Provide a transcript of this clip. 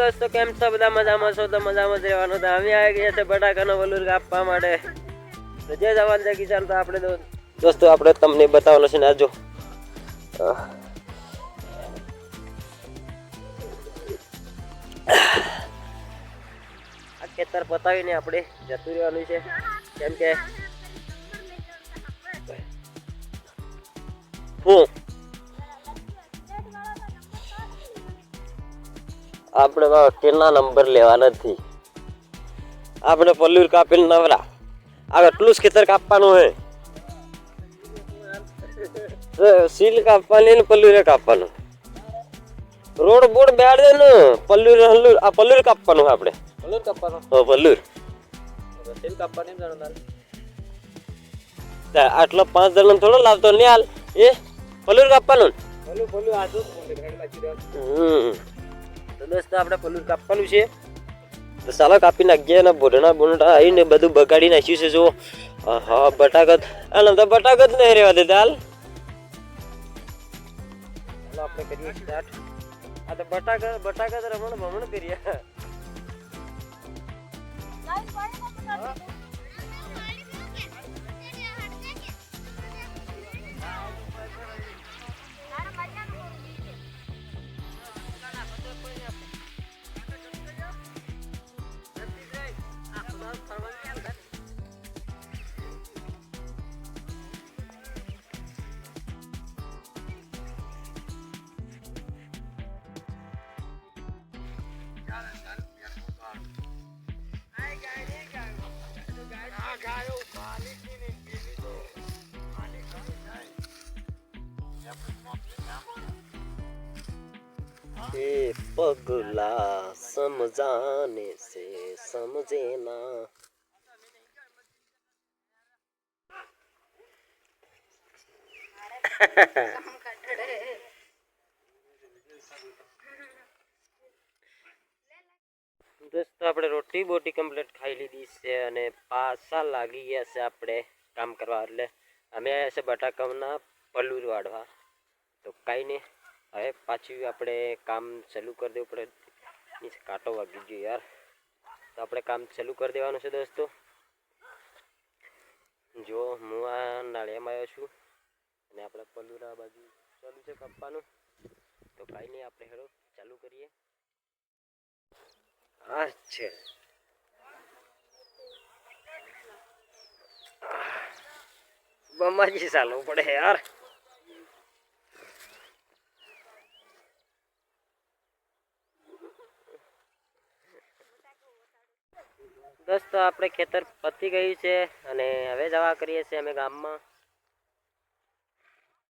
દોસ્તો કેમ છો બધા મજામાં છો તો મજામાં જ રહેવાનું તો અમે આવી ગયા છે બટાકાનો વલુર કાપવા માટે તો જે જવાન છે કિસાન તો આપણે દોસ્તો આપણે તમને બતાવવાનું છે ને આજો આ ખેતર પતાવીને આપણે જતું રહેવાનું છે કેમ કે હું આપણે કેટલા નંબર લેવા નથી આપણે પલ્લુર કાપીને નવરા આ એટલું જ ખેતર કાપવાનું હે સીલ કાપવાની ને પલ્લુરે કાપવાનું રોડ બોડ બેડ દે ને પલ્લુર હલ્લુર આ પલ્લુર કાપવાનું આપણે પલ્લુર કાપવાનું હો પલ્લુર સીલ કાપવાની એમ જાણો આટલો 5 જણ થોડો લાવતો ને હાલ એ પલ્લુર કાપવાનું પલ્લુર આજુ ઘડી લાગી રહ્યો તો દોસ્તો આપણે પલ્લુર કાપવાનું છે તો ચાલો કાપી નાખીએ ને બોરણા આવીને બધું બગાડી નાખ્યું છે જો હા બટાકત આને તો બટાકત નહીં રહેવા દેતા હાલ ચાલો આપણે કરીએ સ્ટાર્ટ આ તો બટાકત રમણ ભમણ કરીએ पगला समझाने से समझे ना દોસ્તો આપણે રોટી બોટી કમ્પ્લીટ ખાઈ લીધી છે અને પાછા લાગી ગયા છે આપણે કામ કરવા એટલે અમે આવ્યા છે બટાકાના પલ્લુર વાળવા તો કાંઈ નહીં હવે પાછું આપણે કામ ચાલુ કરી દેવું પડે નીચે કાંટો વાગી ગયો યાર તો આપણે કામ ચાલુ કરી દેવાનું છે દોસ્તો જો હું આ નાળિયામાં આવ્યો છું અને આપણે પલ્લુરા બાજુ ચાલુ છે કાપવાનું તો કાંઈ નહીં આપણે હેડો ચાલુ કરીએ અચ્છા બમાજી ચાલવું પડે યાર દોસ્તો આપણે ખેતર પતી ગયું છે અને હવે જવા કરીએ છીએ અમે ગામમાં